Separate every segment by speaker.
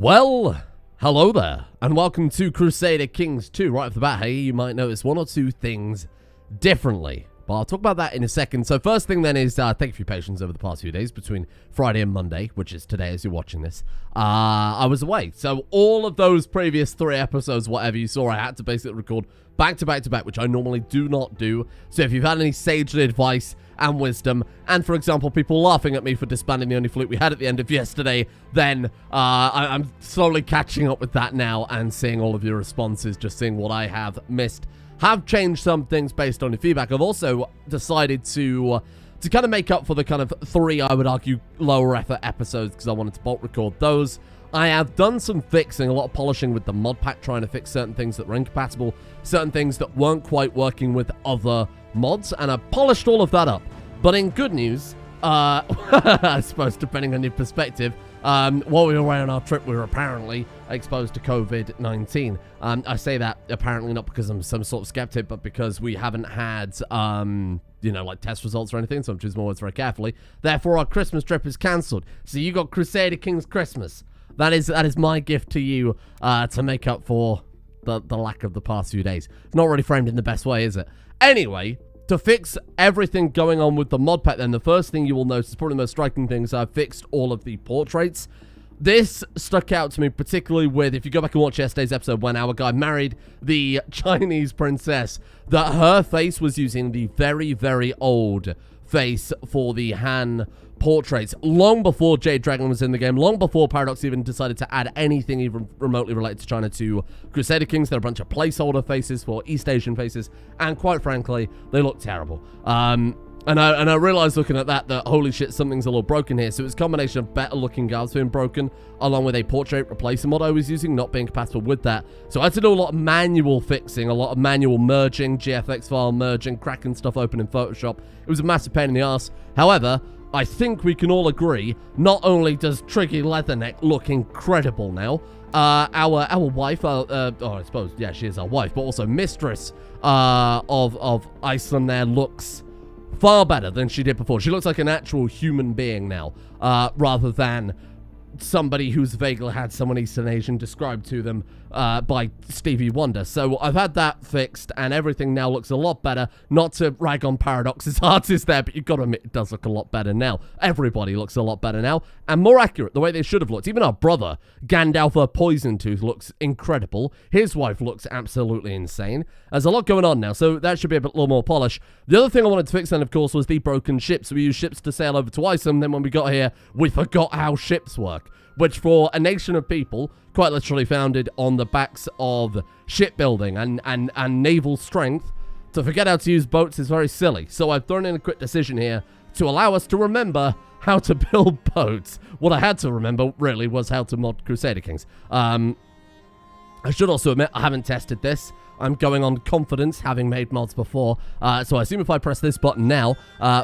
Speaker 1: Well, hello there, and welcome to Crusader Kings II. Right off the bat, hey, you might notice one or two things differently, but I'll talk about that in a second. So first thing then is, thank you for your patience over the past few days between Friday and Monday, which is today as you're watching this. I was away, so all of those previous 3 episodes, whatever you saw, I had to basically record back to back to back, which I normally do not do. So if you've had any sage advice and wisdom, and for example, people laughing at me for disbanding the only fleet we had at the end of yesterday, then I'm slowly catching up with that now and seeing all of your responses, just seeing what I have missed. Have changed some things based on your feedback. I've also decided to kind of make up for the kind of 3, I would argue, lower effort episodes because I wanted to bulk record those. I have done some fixing, a lot of polishing with the mod pack, trying to fix certain things that were incompatible, certain things that weren't quite working with other mods, and I polished all of that up. But in good news, I suppose depending on your perspective, while we were away on our trip, we were apparently exposed to COVID-19. I say that apparently not because I'm some sort of skeptic, but because we haven't had, you know, like test results or anything, so I'm choosing my words very carefully. Therefore, our Christmas trip is cancelled. So you got Crusader Kings Christmas. That is my gift to you to make up for the lack of the past few days. It's not really framed in the best way, is it? Anyway, to fix everything going on with the mod pack, then the first thing you will notice, probably the most striking thing, is I've fixed all of the portraits. This stuck out to me particularly with, if you go back and watch yesterday's episode when our guy married the Chinese princess, that her face was using the very, very old face for the Han portraits, long before Jade Dragon was in the game, long before Paradox even decided to add anything even remotely related to China to Crusader Kings. There are a bunch of placeholder faces for East Asian faces, and quite frankly, they look terrible. And I realized looking at that holy shit, something's a little broken here. So it's a combination of better looking guards being broken, along with a portrait replacer mod I was using not being compatible with that. So I had to do a lot of manual fixing, a lot of manual merging, GFX file merging, cracking stuff open in Photoshop. It was a massive pain in the ass. However, I think we can all agree, not only does Triggy Leatherneck look incredible now, our wife, I suppose, yeah, she is our wife, but also mistress of Iceland there looks far better than she did before. She looks like an actual human being now, rather than somebody who's vaguely had someone Eastern Asian described to them by Stevie Wonder. So I've had that fixed, and everything now looks a lot better. Not to rag on Paradox's artist there, but you've got to admit it does look a lot better now. Everybody looks a lot better now, and more accurate, the way they should have looked. Even our brother, Gandalf Poisoned-Tooth, looks incredible. His wife looks absolutely insane. There's a lot going on now, so that should be a little more polish. The other thing I wanted to fix then, of course, was the broken ships. We used ships to sail over to Iceland, then when we got here, we forgot how ships work, which for a nation of people, quite literally founded on the backs of shipbuilding and naval strength, to forget how to use boats is very silly. So I've thrown in a quick decision here to allow us to remember how to build boats. What I had to remember, really, was how to mod Crusader Kings. I should also admit, I haven't tested this. I'm going on confidence, having made mods before. So I assume if I press this button now,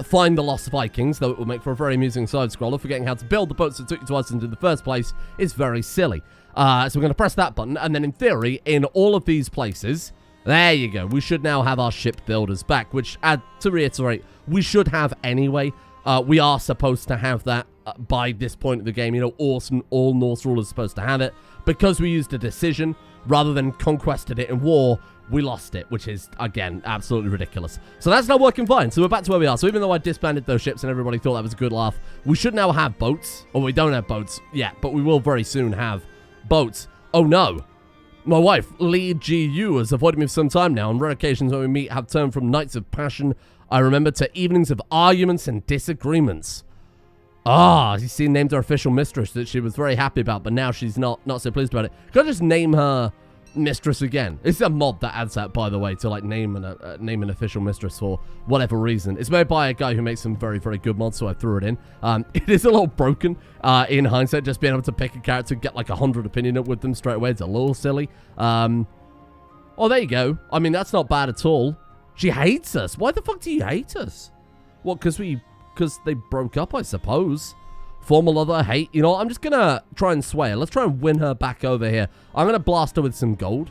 Speaker 1: find the lost Vikings, though it will make for a very amusing side-scroller, forgetting how to build the boats that took you to Iceland in the first place is very silly. So we're going to press that button, and then in theory, in all of these places, there you go, we should now have our ship builders back, which, to reiterate, we should have anyway. We are supposed to have that by this point of the game. You know, all Norse rulers are supposed to have it. Because we used a decision rather than conquested it in war, we lost it, which is, again, absolutely ridiculous. So that's now working fine. So we're back to where we are. So even though I disbanded those ships and everybody thought that was a good laugh, we should now have boats. Or we don't have boats yet, but we will very soon have boats. Oh no. My wife, Lee G.U., has avoided me for some time now. On rare occasions when we meet, have turned from nights of passion, I remember, to evenings of arguments and disagreements. You see, named her official mistress that she was very happy about, but now she's not so pleased about it. Can I just name her mistress again? It's a mod that adds that, by the way, to like name an official mistress for whatever reason. It's made by a guy who makes some very, very good mods, so I threw it in. It is a little broken in hindsight, just being able to pick a character and get like 100 opinion up with them straight away. It's a little silly. Oh, there you go. I mean, that's not bad at all. She hates us. Why the fuck do you hate us? What, because they broke up, I suppose. Formal other, hate. You know, I'm just going to try and sway her. Let's try and win her back over here. I'm going to blast her with some gold.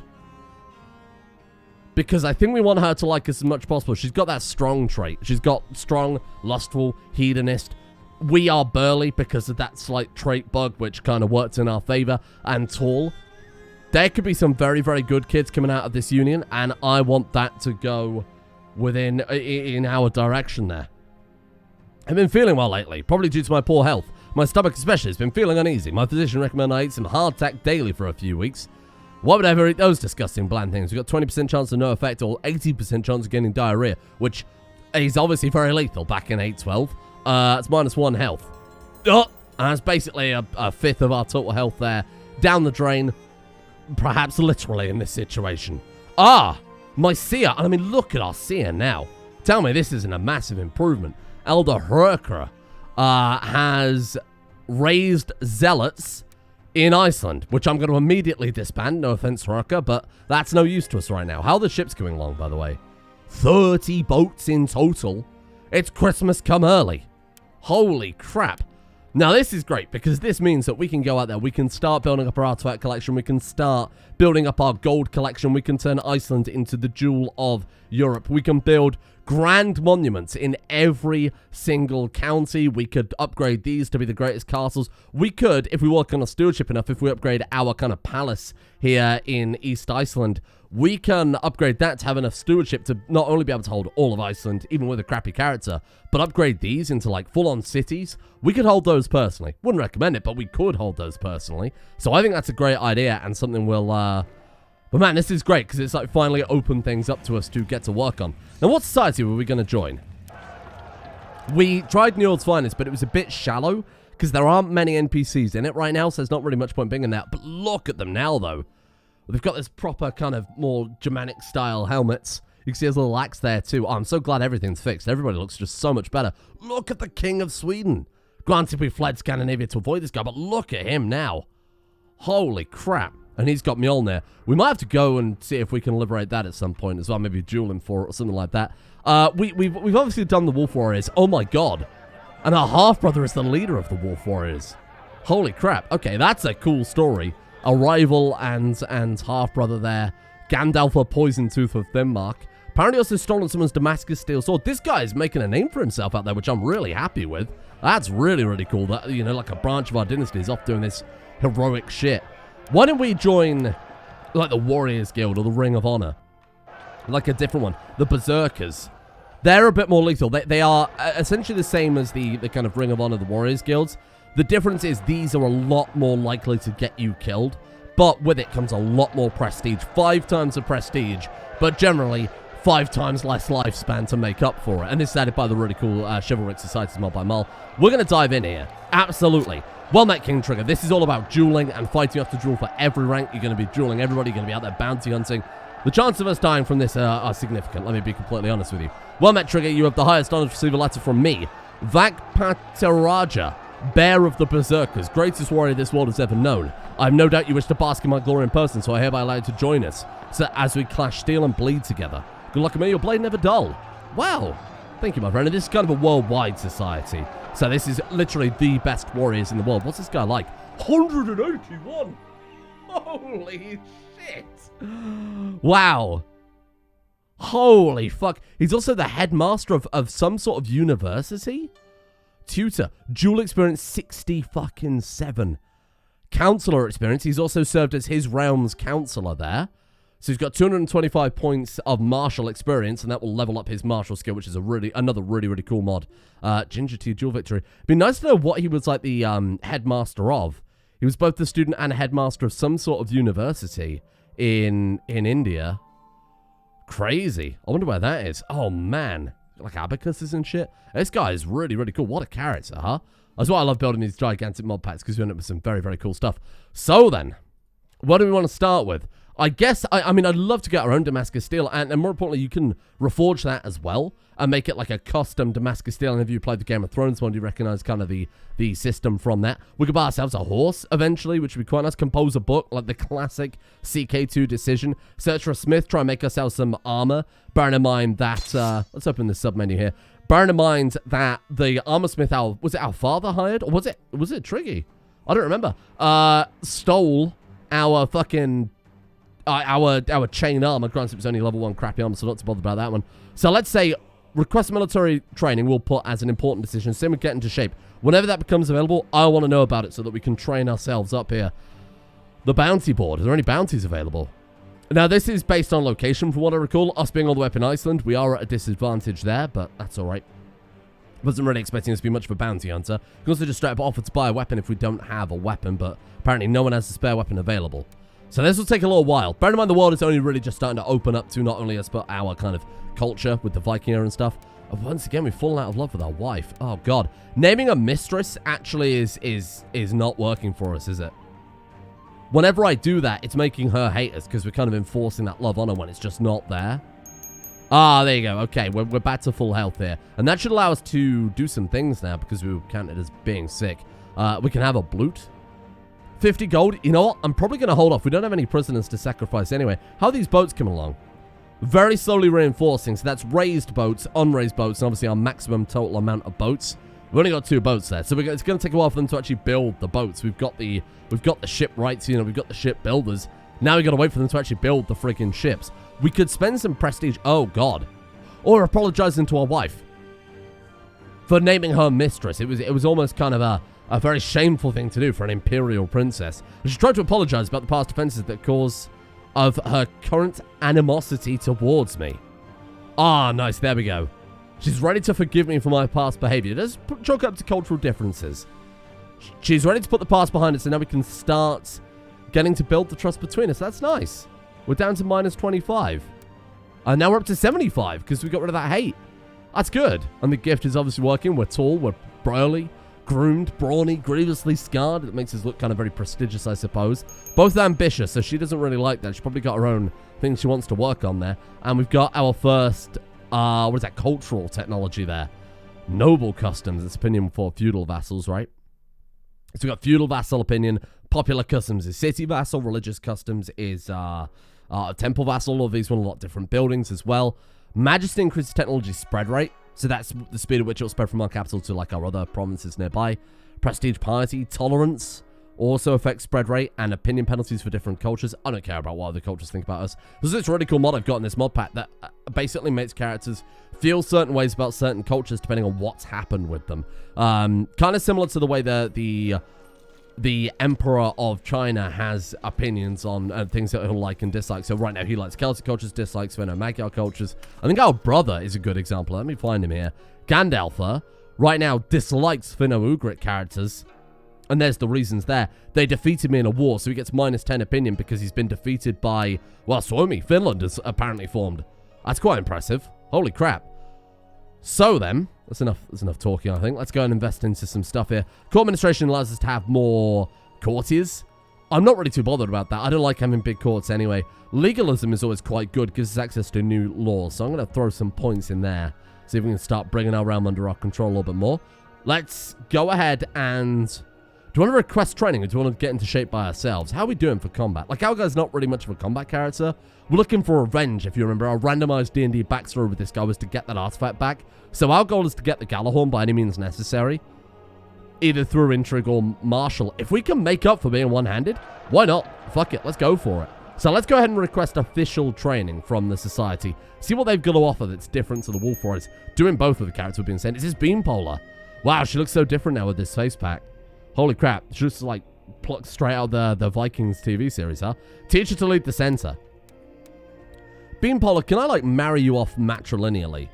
Speaker 1: Because I think we want her to like us as much as possible. She's got that strong trait. She's got strong, lustful, hedonist, we are burly because of that slight trait bug, which kind of worked in our favor, and tall. There could be some very, very good kids coming out of this union, and I want that to go in our direction there. I've been feeling well lately, probably due to my poor health. My stomach especially has been feeling uneasy. My physician recommended I eat some hardtack daily for a few weeks. Why would I ever eat those disgusting bland things? We've got 20% chance of no effect or 80% chance of getting diarrhea, which is obviously very lethal back in 812. It's -1 health. And that's basically a fifth of our total health there. Down the drain, perhaps literally in this situation. My seer. I mean, look at our seer now. Tell me this isn't a massive improvement. Elder Hrurkr has raised zealots in Iceland, which I'm going to immediately disband. No offense, Hrurkr, but that's no use to us right now. How are the ships going along, by the way? 30 boats in total. It's Christmas come early. Holy crap. Now, this is great because this means that we can go out there. We can start building up our artifact collection. We can start building up our gold collection. We can turn Iceland into the jewel of Europe. We can build grand monuments in every single county. We could upgrade these to be the greatest castles. We could, if we work on a stewardship enough, if we upgrade our kind of palace here in East Iceland, we can upgrade that to have enough stewardship to not only be able to hold all of Iceland, even with a crappy character, but upgrade these into like full-on cities. We could hold those personally. Wouldn't recommend it, but we could hold those personally. So I think that's a great idea and something we'll... But man, this is great because it's like finally opened things up to us to get to work on. Now, what society were we going to join? We tried Njord's Finest, but it was a bit shallow because there aren't many NPCs in it right now, so there's not really much point being in that. But look at them now, though. They've got this proper kind of more Germanic style helmets. You can see his little axe there too. Oh, I'm so glad everything's fixed. Everybody looks just so much better. Look at the King of Sweden. Granted, we fled Scandinavia to avoid this guy, but look at him now. Holy crap. And he's got Mjolnir. We might have to go and see if we can liberate that at some point as well. Maybe duel him for it or something like that. We've obviously done the Wolf Warriors. Oh my god. And our half-brother is the leader of the Wolf Warriors. Holy crap. Okay, that's a cool story. A rival and half-brother there. Gandalf, a Poison Tooth of Denmark. Apparently also stolen someone's Damascus steel sword. This guy is making a name for himself out there, which I'm really happy with. That's really, really cool. That, you know, like a branch of our dynasty is off doing this heroic shit. Why don't we join, like, the Warriors Guild or the Ring of Honor? Like a different one. The Berserkers. They're a bit more lethal. They are essentially the same as the kind of Ring of Honor, the Warriors Guilds. The difference is these are a lot more likely to get you killed, but with it comes a lot more prestige. 5 times the prestige, but generally 5 times less lifespan to make up for it. And this is added by the really cool Chivalric Societies mod by Mull. We're going to dive in here. Absolutely. Well met, King Trigger. This is all about dueling and fighting. You have to duel for every rank. You're going to be dueling everybody. You're going to be out there bounty hunting. The chances of us dying from this are significant. Let me be completely honest with you. Well met, Trigger. You have the highest honor to receive a letter from me, Vakpatiraja, Bear of the Berserkers, greatest warrior this world has ever known. I have no doubt you wish to bask in my glory in person, so I hereby allow you to join us, so as we clash steel and bleed together. Good luck, may your blade never dull. Wow. Thank you, my friend. And this is kind of a worldwide society. So this is literally the best warriors in the world. What's this guy like? 181. Holy shit. Wow. Holy fuck. He's also the headmaster of some sort of university. Tutor. Duel experience 67. Counselor experience. He's also served as his realm's counselor there. So he's got 225 points of martial experience, and that will level up his martial skill, which is another really cool mod. Ginger Tea Duel Victory. It'd be nice to know what he was like the headmaster of. He was both the student and headmaster of some sort of university in India. Crazy. I wonder where that is. Oh, man. Like abacuses and shit. This guy is really cool. What a character, huh? That's why I love building these gigantic mod packs, because you end up with some very cool stuff. So then, what do we want to start with? I guess, I mean, I'd love to get our own Damascus steel, and more importantly, you can reforge that as well, and make it like a custom Damascus steel. And if you played the Game of Thrones one, you recognize kind of the system from that. We could buy ourselves a horse eventually, which would be quite nice. Compose a book, like the classic CK2 decision. Search for a smith, try and make ourselves some armor. Bearing in mind that, let's open the sub-menu here. Bearing in mind that the armor smith, was it our father hired? Or was it Triggy? I don't remember. Stole our fucking... our chain armor. Granted, it was only level 1 crappy armor, so not to bother about that one. So let's say request military training we'll put as an important decision. Same with getting into shape. Whenever that becomes available, I want to know about it so that we can train ourselves up here. The bounty board. Are there any bounties available? Now, this is based on location, from what I recall. Us being all the way up in Iceland, we are at a disadvantage there, but that's all right. Wasn't really expecting us to be much of a bounty hunter. You can also just straight up offer to buy a weapon if we don't have a weapon, but apparently no one has a spare weapon available. So this will take a little while. Bear in mind, the world is only really just starting to open up to not only us, but our kind of culture with the Viking era and stuff. And once again, we've fallen out of love with our wife. Oh, God. Naming a mistress actually is not working for us, is it? Whenever I do that, it's making her hate us because we're kind of enforcing that love on her when it's just not there. Ah, there you go. Okay, we're back to full health here. And that should allow us to do some things now because we were counted as being sick. We can have a blute. 50 gold. You know what? I'm probably going to hold off. We don't have any prisoners to sacrifice anyway. How are these boats coming along? Very slowly reinforcing. So that's raised boats, unraised boats, and obviously our maximum total amount of boats. We've only got 2 boats there, so it's going to take a while for them to actually build the boats. We've got the ship rights, you know, we've got the ship builders. Now we've got to wait for them to actually build the freaking ships. We could spend some prestige. Oh, God. Or apologizing to our wife for naming her mistress. It was almost kind of a very shameful thing to do for an imperial princess. She tried to apologize about the past offenses that cause of her current animosity towards me. Ah, nice. There we go. She's ready to forgive me for my past behavior. Let's chalk up to cultural differences. She's ready to put the past behind us, and now we can start getting to build the trust between us. That's nice. We're down to minus 25. And now we're up to 75 because we got rid of that hate. That's good. And the gift is obviously working. We're tall, we're burly, groomed, brawny, grievously scarred. It makes us look kind of very prestigious, I suppose. Both ambitious, so she doesn't really like that. She's probably got her own things she wants to work on there. And we've got our first, what is that, cultural technology there. Noble customs. It's opinion for feudal vassals, right? So we've got feudal vassal opinion. Popular customs is city vassal. Religious customs is temple vassal. All of these want a lot of different buildings as well. Majesty increases technology spread rate. So that's the speed at which it will spread from our capital to like our other provinces nearby. Prestige piety. Tolerance also affects spread rate and opinion penalties for different cultures. I don't care about what other cultures think about us. There's this really cool mod I've got in this mod pack that basically makes characters feel certain ways about certain cultures depending on what's happened with them. Kind of similar to the way the Emperor of China has opinions on things that he'll like and dislike. So right now he likes Celtic cultures, dislikes Finno-Magyar cultures. I think our brother is a good example. Let me find him here. Gandalfer right now dislikes Finno-Ugric characters. And there's the reasons there. They defeated me in a war, so he gets minus 10 opinion because he's been defeated by, well, Suomi. Finland has apparently formed. That's quite impressive. Holy crap. So then, that's enough talking, I think. Let's go and invest into some stuff here. Court administration allows us to have more courtiers. I'm not really too bothered about that. I don't like having big courts anyway. Legalism is always quite good, gives us access to new laws. So I'm going to throw some points in there. See if we can start bringing our realm under our control a little bit more. Let's go ahead and... Do you want to request training or do you want to get into shape by ourselves? How are we doing for combat? Like, our guy's not really much of a combat character. We're looking for revenge, if you remember. Our randomized D&D backstory with this guy was to get that artifact back. So our goal is to get the Galahorn by any means necessary. Either through intrigue or martial. If we can make up for being one-handed, why not? Fuck it, let's go for it. So let's go ahead and request official training from the society. See what they've got to offer that's different to the Wolf Riders. Doing both of the characters we've been saying. Is this Beanpolar? Wow, she looks so different now with this face pack. Holy crap. She just like plucked straight out the Vikings TV series, huh? Teach her to lead the center. Beanpolar, can I like marry you off matrilineally?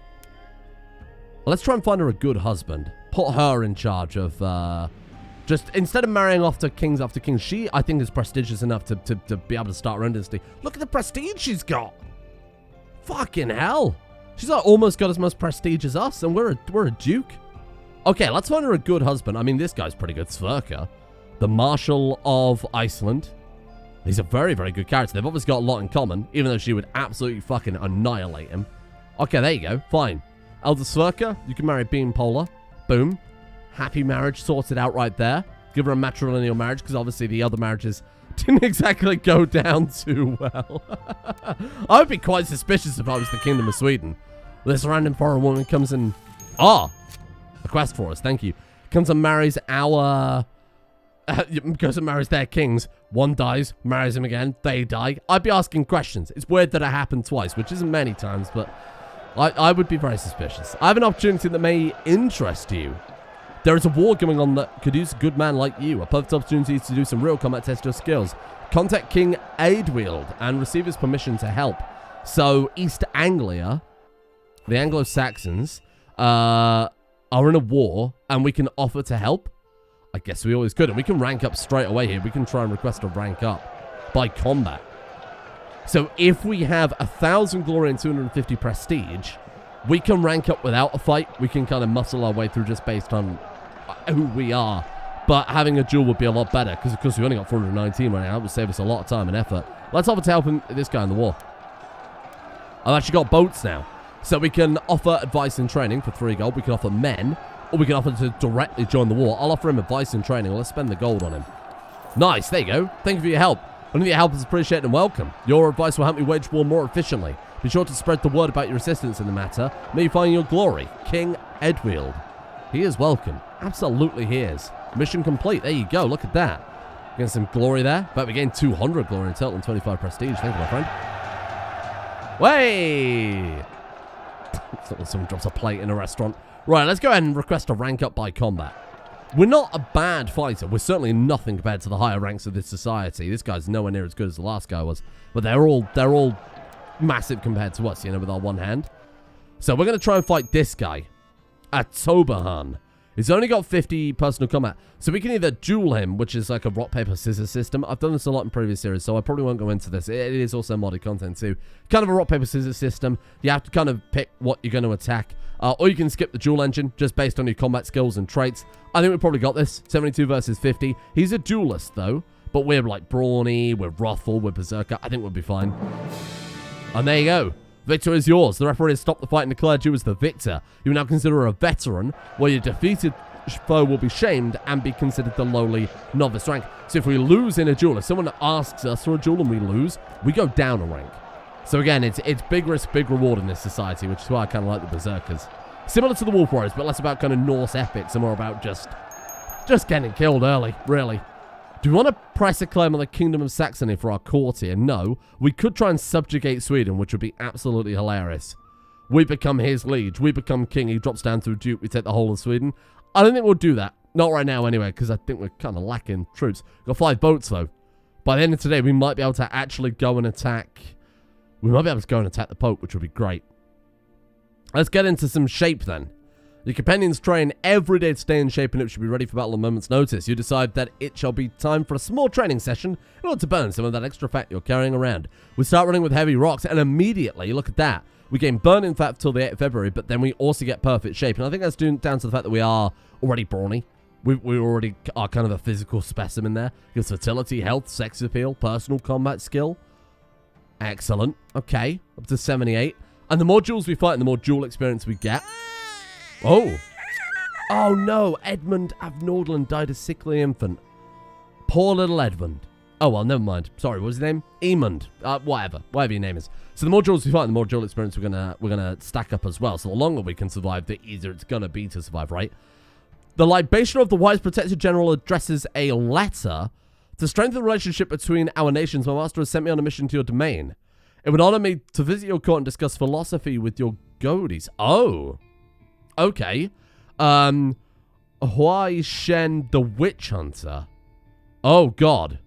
Speaker 1: Let's try and find her a good husband. Put her in charge of, just instead of marrying off to kings after kings, she, I think, is prestigious enough to be able to start her own dynasty. Look at the prestige she's got. Fucking hell. She's like almost got as much prestige as us, and we're a duke. Okay, let's find her a good husband. I mean, this guy's pretty good. Sverker, the Marshal of Iceland. He's a very, very good character. They've obviously got a lot in common, even though she would absolutely fucking annihilate him. Okay, there you go. Fine. Elder Sverker, you can marry Beanpolar. Boom. Happy marriage sorted out right there. Give her a matrilineal marriage, because obviously the other marriages didn't exactly go down too well. I would be quite suspicious if I was the Kingdom of Sweden. This random foreign woman comes in... Ah! A quest for us, thank you. Comes and marries our... goes and marries their kings. One dies, marries him again, they die. I'd be asking questions. It's weird that it happened twice, which isn't many times, but... I would be very suspicious. I have an opportunity that may interest you. There is a war going on that could use a good man like you. A perfect opportunity to do some real combat test your skills. Contact King Aedwild and receive his permission to help. So, East Anglia, the Anglo-Saxons, are in a war, and we can offer to help? I guess we always could, and we can rank up straight away here. We can try and request a rank up by combat. So, if we have 1,000 glory and 250 prestige, we can rank up without a fight. We can kind of muscle our way through just based on who we are. But having a duel would be a lot better, because, of course, we only got 419 right now. It would save us a lot of time and effort. Let's offer to help this guy in the war. I've actually got boats now. So we can offer advice and training for 3 gold. We can offer men, or we can offer to directly join the war. I'll offer him advice and training. Let's spend the gold on him. Nice, there you go. Thank you for your help. Any of your help is appreciated and welcome. Your advice will help me wage war more efficiently. Be sure to spread the word about your assistance in the matter. May you find your glory. King Aedwild. He is welcome. Absolutely he is. Mission complete. There you go. Look at that. Getting some glory there. But we gained 200 glory in total and 25 prestige. Thank you, my friend. Way! Someone drops a plate in a restaurant. Right, let's go ahead and request a rank up by combat. We're not a bad fighter. We're certainly nothing compared to the higher ranks of this society. This guy's nowhere near as good as the last guy was. But they're all massive compared to us, you know, with our one hand. So we're going to try and fight this guy. Atobahan. He's only got 50 personal combat. So we can either duel him, which is like a rock, paper, scissors system. I've done this a lot in previous series, so I probably won't go into this. It is also modded content too. Kind of a rock, paper, scissors system. You have to kind of pick what you're going to attack. Or you can skip the duel engine, just based on your combat skills and traits. I think we probably got this. 72 versus 50. He's a duelist, though. But we're like brawny, we're wrathful, we're berserker. I think we'll be fine. And there you go. Victory is yours. The referee has stopped the fight and declared you as the victor. You are now considered a veteran, where your defeated foe will be shamed and be considered the lowly novice rank. So if we lose in a duel, if someone asks us for a duel and we lose, we go down a rank. So again, it's big risk, big reward in this society, which is why I kind of like the berserkers. Similar to the Wolf Warriors, but less about kind of Norse epics and more about just getting killed early, really. Do we want to press a claim on the Kingdom of Saxony for our courtier? No. We could try and subjugate Sweden, which would be absolutely hilarious. We become his liege. We become king. He drops down to a duke. We take the whole of Sweden. I don't think we'll do that. Not right now, anyway, because I think we're kind of lacking troops. We've got 5 boats, though. By the end of today, we might be able to actually go and attack... We might be able to go and attack the Pope, which would be great. Let's get into some shape, then. Your companions train every day to stay in shape, and it should be ready for battle at a moment's notice. You decide that it shall be time for a small training session in order to burn some of that extra fat you're carrying around. We start running with heavy rocks, and immediately, look at that, we gain burning fat till the 8th of February, but then we also get perfect shape. And I think that's down to the fact that we are already brawny. We already are kind of a physical specimen there. Gives fertility, health, sex appeal, personal combat skill. Excellent. Okay, up to 78. And the more duels we fight and the more duel experience we get. Oh. Oh no, Edmund of Nordland died a sickly infant. Poor little Edmund. Oh well, never mind. Sorry, what was his name? Emund. Whatever your name is. So the more duels we fight, the more duel experience we're gonna stack up as well. So the longer we can survive, the easier it's gonna be to survive, right? The libation of the wise protected general addresses a letter to strengthen the relationship between our nations. My master has sent me on a mission to your domain. It would honor me to visit your court and discuss philosophy with your goadies. Oh. Okay. Huai Shen the Witch Hunter. Oh, God.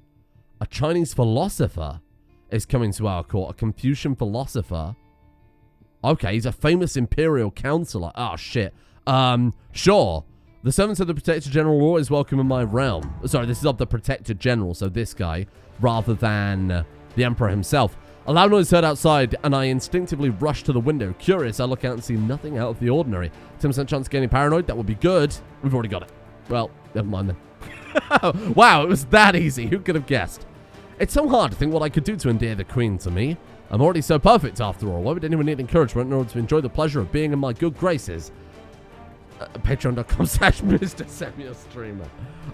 Speaker 1: A Chinese philosopher is coming to our court. A Confucian philosopher. Okay, he's a famous imperial counselor. Oh, shit. Sure. The servants of the Protector General are always welcome in my realm. Sorry, this is of the Protector General, so this guy, rather than the Emperor himself. A loud noise heard outside, and I instinctively rush to the window. Curious, I look out and see nothing out of the ordinary. 10% chance of getting paranoid? That would be good. We've already got it. Well, never mind then. Wow, it was that easy. Who could have guessed? It's so hard to think what I could do to endear the Queen to me. I'm already so perfect after all. Why would anyone need encouragement in order to enjoy the pleasure of being in my good graces? Patreon.com/Mr. Samuel Streamer.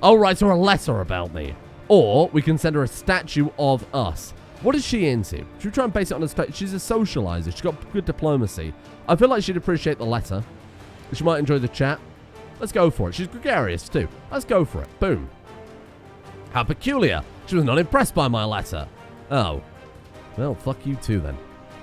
Speaker 1: I'll write her a letter about me. Or we can send her a statue of us. What is she into? Should we try and base it on a she's a socializer. She's got good diplomacy. I feel like she'd appreciate the letter. She might enjoy the chat. Let's go for it. She's gregarious too. Let's go for it. Boom. How peculiar. She was not impressed by my letter. Oh. Well, fuck you too then.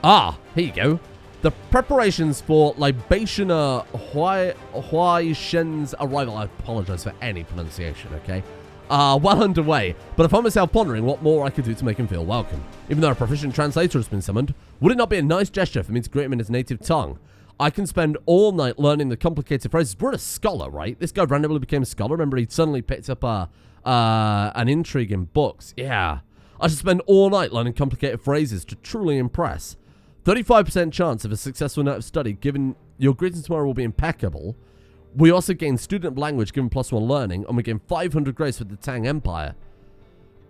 Speaker 1: Ah, here you go. The preparations for Libationer Huai Shen's arrival, I apologize for any pronunciation, okay, are well underway, but I found myself pondering what more I could do to make him feel welcome. Even though a proficient translator has been summoned, would it not be a nice gesture for me to greet him in his native tongue? I can spend all night learning the complicated phrases. We're a scholar, right? This guy randomly became a scholar. Remember, he suddenly picked up an intrigue in books. Yeah. I should spend all night learning complicated phrases to truly impress. 35% chance of a successful night of study, given your greeting tomorrow will be impeccable. We also gain student language given +1 learning, and we gain 500 grace for the Tang Empire.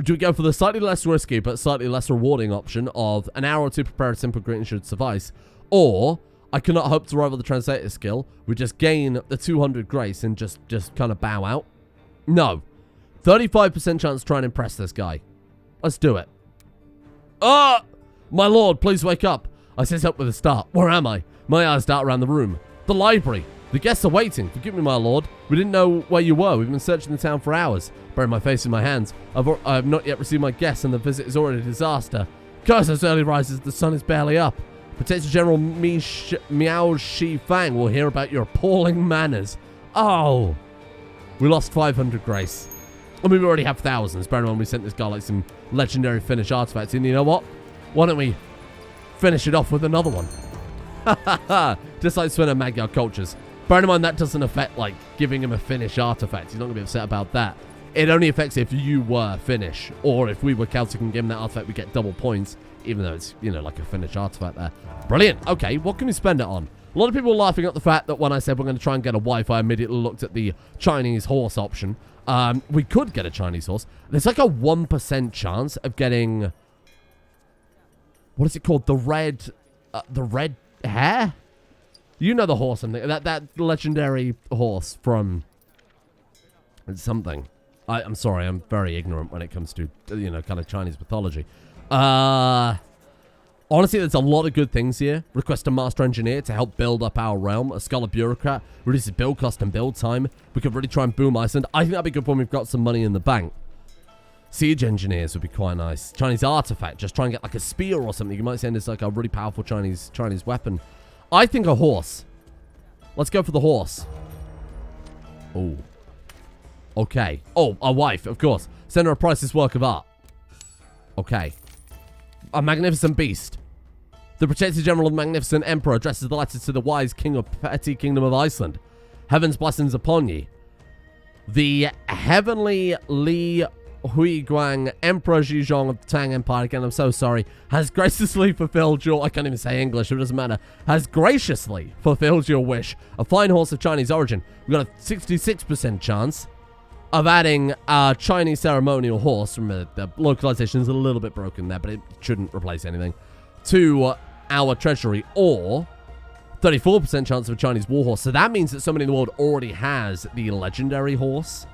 Speaker 1: Do we go for the slightly less risky but slightly less rewarding option of an hour or two to prepare a simple greeting should suffice? Or, I cannot hope to rival the translator skill. We just gain the 200 grace and just kind of bow out? No. 35% chance to try and impress this guy. Let's do it. Ah! My lord, please wake up. I sit up with a start. Where am I? My eyes dart around the room. The library. The guests are waiting. Forgive me, my lord. We didn't know where you were. We've been searching the town for hours. Burying my face in my hands. I have not yet received my guests, and the visit is already a disaster. Curse those early rises. The sun is barely up. Protector General Miao Shi Fang will hear about your appalling manners. Oh. We lost 500 grace. I mean, we already have thousands. Bear in mind, we sent this guy like some legendary Finnish artifacts. And you know what? Why don't we finish it off with another one? Just like Sven and Magyar cultures. Bear in mind, that doesn't affect, like, giving him a Finnish artifact. He's not going to be upset about that. It only affects if you were Finnish. Or if we were Celtic and gave him that artifact, we get double points. Even though it's, you know, like a Finnish artifact there. Brilliant. Okay, what can we spend it on? A lot of people were laughing at the fact that when I said we're going to try and get a wife, I immediately looked at the Chinese horse option. We could get a Chinese horse. There's like a 1% chance of getting... What is it called? The red hair? You know the horse, that legendary horse from something. I'm sorry, I'm very ignorant when it comes to, you know, kind of Chinese mythology. Honestly, there's a lot of good things here. Request a master engineer to help build up our realm. A scholar bureaucrat reduces build cost and build time. We could really try and boom Iceland. I think that'd be good when we've got some money in the bank. Siege engineers would be quite nice. Chinese artifact. Just try and get like a spear or something. You might send us like a really powerful Chinese weapon. I think a horse. Let's go for the horse. Oh. Okay. Oh, a wife, of course. Send her a priceless work of art. Okay. A magnificent beast. The Protector General of the Magnificent Emperor addresses the letter to the wise King of Petty Kingdom of Iceland. Heaven's blessings upon ye. The Heavenly Li Huiguang, Emperor Zhizhong of the Tang Empire, again, I'm so sorry, has graciously fulfilled your... I can't even say English, it doesn't matter. Has graciously fulfilled your wish. A fine horse of Chinese origin. We've got a 66% chance of adding a Chinese ceremonial horse. Remember, the localization is a little bit broken there, but it shouldn't replace anything. To our treasury, or 34% chance of a Chinese war horse. So that means that somebody in the world already has the legendary horse.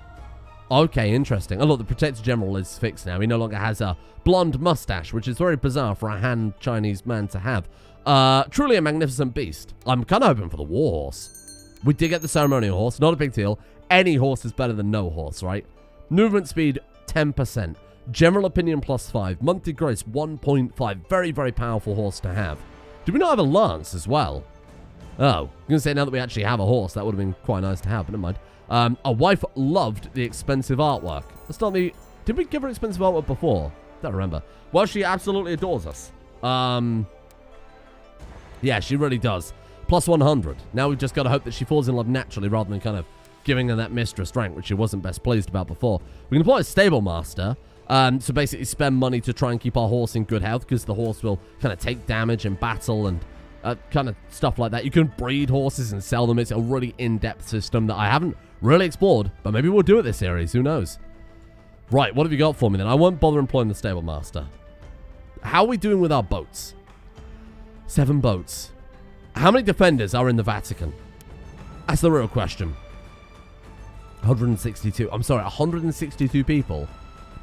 Speaker 1: Okay, interesting. Oh, look, the Protector General is fixed now. He no longer has a blonde mustache, which is very bizarre for a Han Chinese man to have. Truly a magnificent beast. I'm kind of hoping for the war horse. We did get the ceremonial horse. Not a big deal. Any horse is better than no horse, right? Movement speed, 10%. General opinion, +5. Monthly grace, 1.5. Very, very powerful horse to have. Do we not have a lance as well? Oh, I'm going to say now that we actually have a horse, that would have been quite nice to have, but never mind. A wife loved the expensive artwork. That's not the... Did we give her expensive artwork before? Don't remember. Well, she absolutely adores us. Yeah, she really does. +100. Now we've just got to hope that she falls in love naturally rather than kind of giving her that mistress rank, which she wasn't best pleased about before. We can employ a stable master. So basically spend money to try and keep our horse in good health, because the horse will kind of take damage in battle and kind of stuff like that. You can breed horses and sell them. It's a really in-depth system that I haven't really explored, but maybe we'll do it this series. Who knows? Right, what have you got for me then? I won't bother employing the stable master. How are we doing with our boats? 7 boats. How many defenders are in the Vatican? That's the real question. 162. I'm sorry, 162 people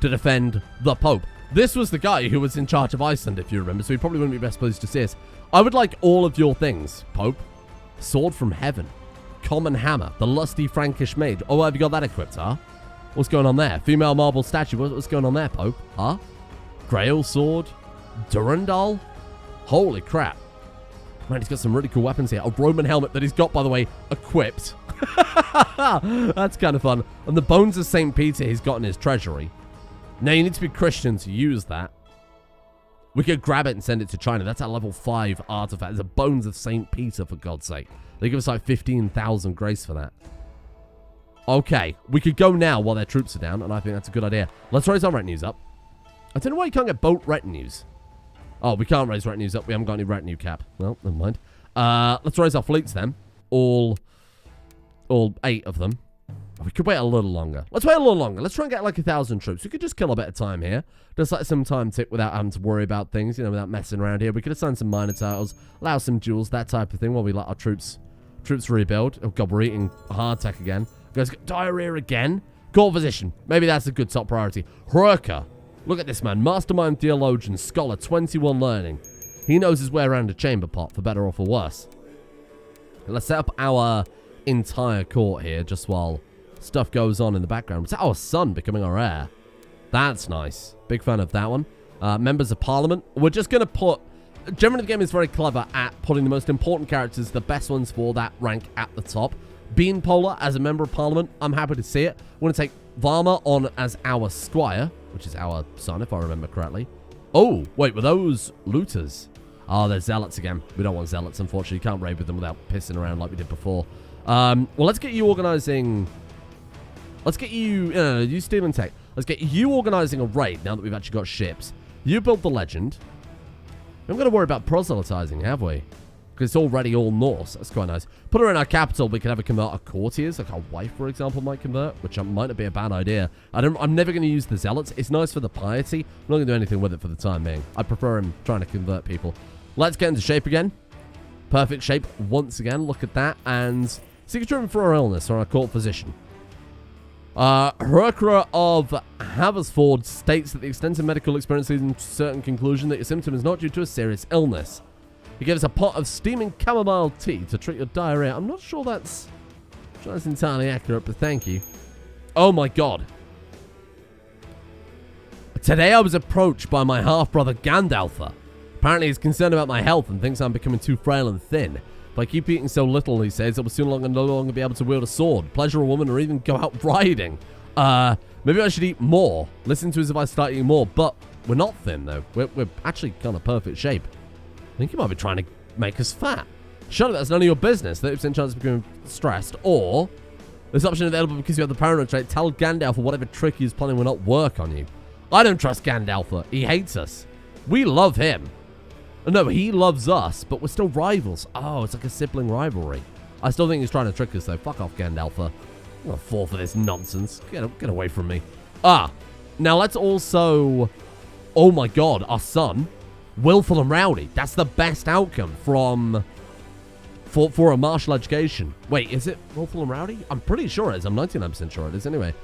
Speaker 1: to defend the Pope. This was the guy who was in charge of Iceland, if you remember, so he probably wouldn't be best pleased to see us. I would like all of your things, Pope. Sword from Heaven. Common Hammer. The Lusty Frankish Mage. Oh, have you got that equipped, huh? What's going on there? Female marble statue. What's going on there, Pope? Huh? Grail Sword. Durandal. Holy crap. Man, he's got some really cool weapons here. A Roman helmet that he's got, by the way, equipped. That's kind of fun. And the bones of St. Peter he's got in his treasury. Now, you need to be Christian to use that. We could grab it and send it to China. That's a level 5 artifact. The bones of St. Peter, for God's sake. They give us like 15,000 grace for that. Okay, we could go now while their troops are down, and I think that's a good idea. Let's raise our retinues up. I don't know why you can't get boat retinues. Oh, we can't raise retinues up. We haven't got any retinue cap. Well, never mind. Let's raise our fleets then. All 8 of them. We could wait a little longer. Let's wait a little longer. Let's try and get like 1,000 troops. We could just kill a bit of time here. Just let some time tick without having to worry about things, you know, without messing around here. We could assign some minor titles, allow some duels, that type of thing, while we let our troops rebuild. Oh, God, we're eating hardtack again. Guys, got diarrhea again. Court physician. Maybe that's a good top priority. Hruka. Look at this man. Mastermind, theologian, scholar, 21 learning. He knows his way around a chamber pot, for better or for worse. Let's set up our entire court here, just while stuff goes on in the background. It's our son becoming our heir. That's nice. Big fan of that one. Members of Parliament. We're just going to put... Generally, the game is very clever at putting the most important characters, the best ones for that rank, at the top. Beanpolar as a member of Parliament, I'm happy to see it. We're going to take Varma on as our squire, which is our son, if I remember correctly. Oh, wait, were those looters? Oh, they're zealots again. We don't want zealots, unfortunately. You can't raid with them without pissing around like we did before. Well, let's get you organizing... Let's get you... you steal and tech. Let's get you organizing a raid now that we've actually got ships. You build the legend. We haven't got to worry about proselytizing, have we? Because it's already all Norse. That's quite nice. Put her in our capital. We can have her convert our courtiers. Like our wife, for example, might convert, which might not be a bad idea. I'm never going to use the zealots. It's nice for the piety. I'm not going to do anything with it for the time being. I prefer him trying to convert people. Let's get into shape again. Perfect shape once again. Look at that. And seek treatment for our illness or our court physician. Hruka of Haversford states that the extensive medical experience leads him to a certain conclusion that your symptom is not due to a serious illness. He gives a pot of steaming chamomile tea to treat your diarrhea. I'm not sure that's entirely accurate, but thank you. Oh my God. Today I was approached by my half-brother Gandalf. Apparently he's concerned about my health and thinks I'm becoming too frail and thin. If I keep eating so little, he says, I will soon no longer be able to wield a sword, pleasure a woman, or even go out riding. Maybe I should eat more. Listen to us if I start eating more, but we're not thin, though. We're actually kind of perfect shape. I think you might be trying to make us fat. Surely that's none of your business. 30% chance of becoming stressed. Or, this option available because you have the paranoid trait. Tell Gandalf or whatever trick he's planning will not work on you. I don't trust Gandalf. He hates us. We love him. No, he loves us, but we're still rivals. Oh, it's like a sibling rivalry. I still think he's trying to trick us, though. Fuck off, Gandalf. I'm gonna fall for this nonsense. Get away from me. Now let's also... Oh my God, our son... Willful and rowdy. That's the best outcome for a martial education. Wait, is it willful and rowdy? I'm pretty sure it is. I'm 99% sure it is anyway.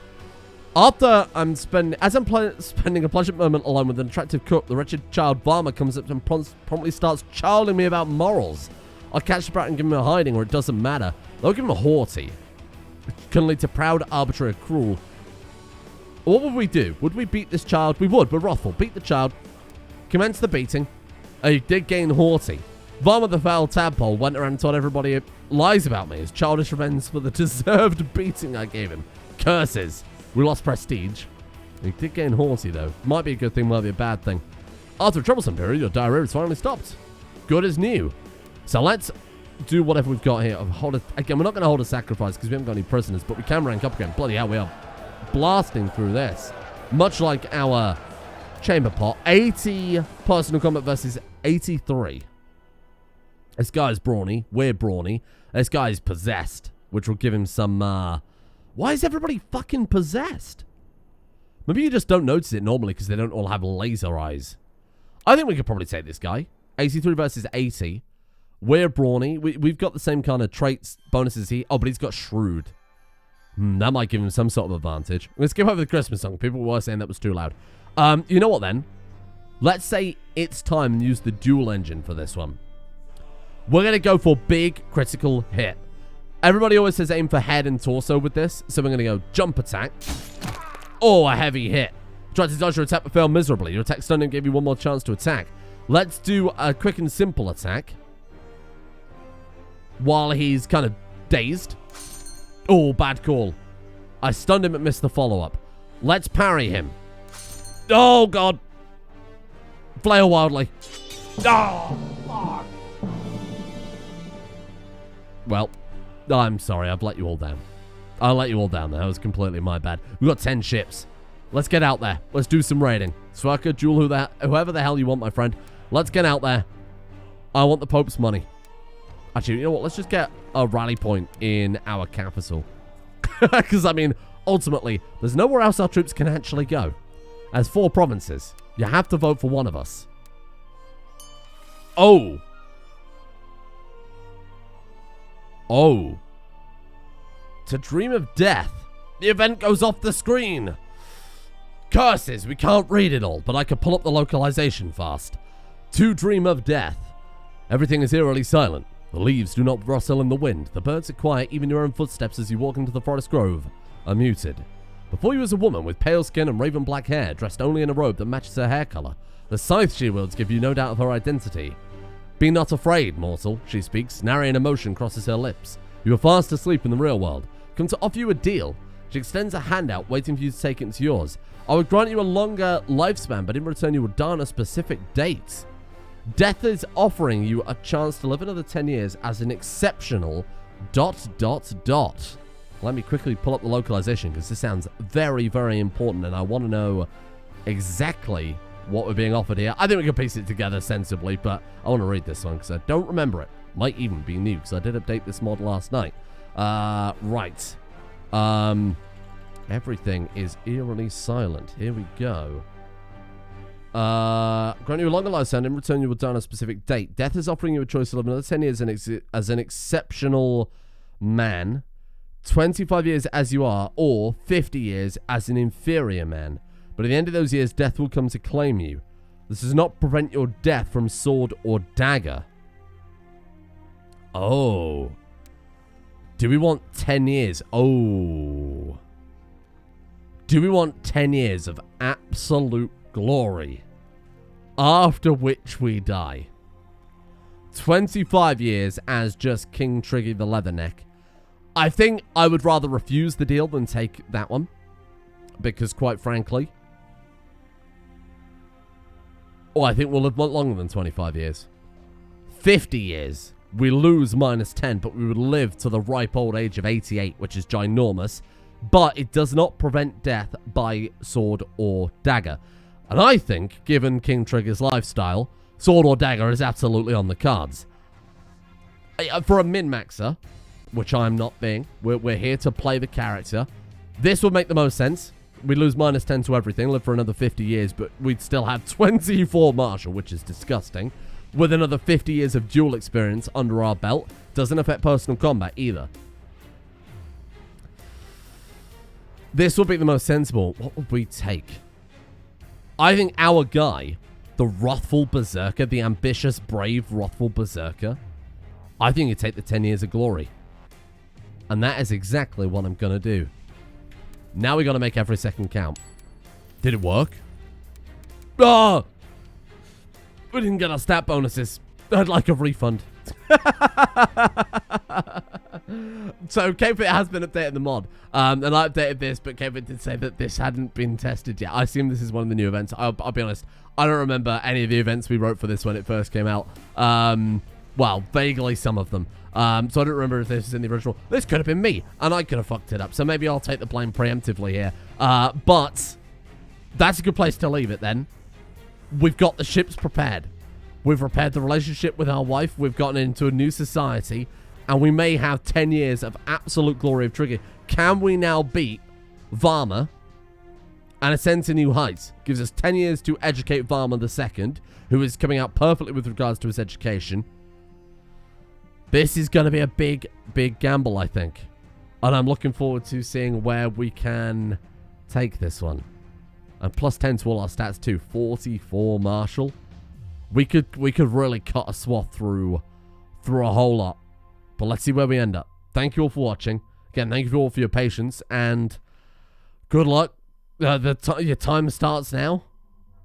Speaker 1: After I'm spending a pleasant moment alone with an attractive cook, the wretched child Varma comes up and promptly starts childing me about morals. I'll catch the brat and give him a hiding, or it doesn't matter. They'll give him a haughty. It can lead to proud, arbitrary, cruel. What would we do? Would we beat this child? We would. We're wrathful. Beat the child. Commence the beating. He did gain haughty. Varma the foul tadpole went around and told everybody lies about me as childish revenge for the deserved beating I gave him. Curses. We lost prestige. He did gain haughty, though. Might be a good thing, might be a bad thing. After a troublesome period, your diarrhea has finally stopped. Good as new. So let's do whatever we've got here. Again, we're not going to hold a sacrifice because we haven't got any prisoners, but we can rank up again. Bloody hell, we are blasting through this. Much like our... chamber pot. 80 personal combat versus 83. This guy's brawny. We're brawny. This guy's possessed, which will give him some, Why is everybody fucking possessed? Maybe you just don't notice it normally because they don't all have laser eyes. I think we could probably take this guy. 83 versus 80. We're brawny. We've got the same kind of traits, bonuses he... Oh, but he's got shrewd. That might give him some sort of advantage. Let's skip over the Christmas song. People were saying that was too loud. You know what then? Let's say it's time and use the duel engine for this one. We're going to go for big critical hit. Everybody always says aim for head and torso with this. So we're going to go jump attack. Oh, a heavy hit. Tried to dodge your attack but failed miserably. Your attack stunned and gave you one more chance to attack. Let's do a quick and simple attack. while he's kind of dazed. Oh, bad call. I stunned him and missed the follow-up. Let's parry him. Oh, God. Flail wildly. Oh, fuck. Well, I'm sorry. I've let you all down. I'll let you all down there. That was completely my bad. We've got 10 ships. Let's get out there. Let's do some raiding. Swarka, Duel, whoever the hell you want, my friend. Let's get out there. I want the Pope's money. Actually, you know what? Let's just get a rally point in our capital. Because, I mean, ultimately, there's nowhere else our troops can actually go. As 4 provinces, you have to vote for one of us. Oh. Oh. To dream of death. The event goes off the screen. Curses, we can't read it all, but I could pull up the localization fast. To dream of death. Everything is eerily silent. The leaves do not rustle in the wind. The birds are quiet. Even your own footsteps as you walk into the forest grove are muted. Before you is a woman with pale skin and raven black hair, dressed only in a robe that matches her hair color. The scythe she wields give you no doubt of her identity. Be not afraid, mortal, she speaks. Nary an emotion crosses her lips. You are fast asleep in the real world. Come to offer you a deal. She extends a hand out, waiting for you to take it into yours. I would grant you a longer lifespan, but in return you will die on a specific date. Death is offering you a chance to live another 10 years as an exceptional ... Let me quickly pull up the localization because this sounds very, very important and I want to know exactly what we're being offered here. I think we can piece it together sensibly, but I want to read this one because I don't remember it. Might even be new because I did update this mod last night. Right. Everything is eerily silent. Here we go. Grant you a longer lifespan. In return, you will die on a specific date. Death is offering you a choice to live another 10 years as an exceptional man, 25 years as you are, or 50 years as an inferior man. But at the end of those years, death will come to claim you. This does not prevent your death from sword or dagger. Oh. Do we want 10 years? Oh. Do we want 10 years of absolute glory? After which we die. 25 years as just King Triggy the Leatherneck. I think I would rather refuse the deal than take that one. Because quite frankly... Oh, I think we'll live longer than 25 years. 50 years. We lose -10, but we would live to the ripe old age of 88, which is ginormous. But it does not prevent death by sword or dagger. And I think, given King Trigger's lifestyle, sword or dagger is absolutely on the cards. For a min-maxer, which I'm not being, we're here to play the character. This would make the most sense. We'd lose -10 to everything, live for another 50 years, but we'd still have 24 martial, which is disgusting. With another 50 years of duel experience under our belt. Doesn't affect personal combat either. This would be the most sensible. What would we take? I think our guy, the wrathful berserker, the ambitious, brave, wrathful berserker, I think he'd take the 10 years of glory. And that is exactly what I'm going to do. Now we got to make every second count. Did it work? Ah! We didn't get our stat bonuses. I'd like a refund. So, Kfit has been updating the mod. And I updated this, but Kfit did say that this hadn't been tested yet. I assume this is one of the new events. I'll be honest. I don't remember any of the events we wrote for this when it first came out. Well, vaguely some of them. So I don't remember if this is in the original. This could have been me, and I could have fucked it up. So maybe I'll take the blame preemptively here. But that's a good place to leave it then. We've got the ships prepared. We've repaired the relationship with our wife. We've gotten into a new society. And we may have 10 years of absolute glory of Trigger. Can we now beat Varma and ascend to new heights? Gives us 10 years to educate Varma II, who is coming out perfectly with regards to his education. This is going to be a big, big gamble, I think. And I'm looking forward to seeing where we can take this one. And +10 to all our stats too. 44 martial. We could really cut a swath through a whole lot. But let's see where we end up. Thank you all for watching. Again, thank you all for your patience. And good luck. Your time starts now.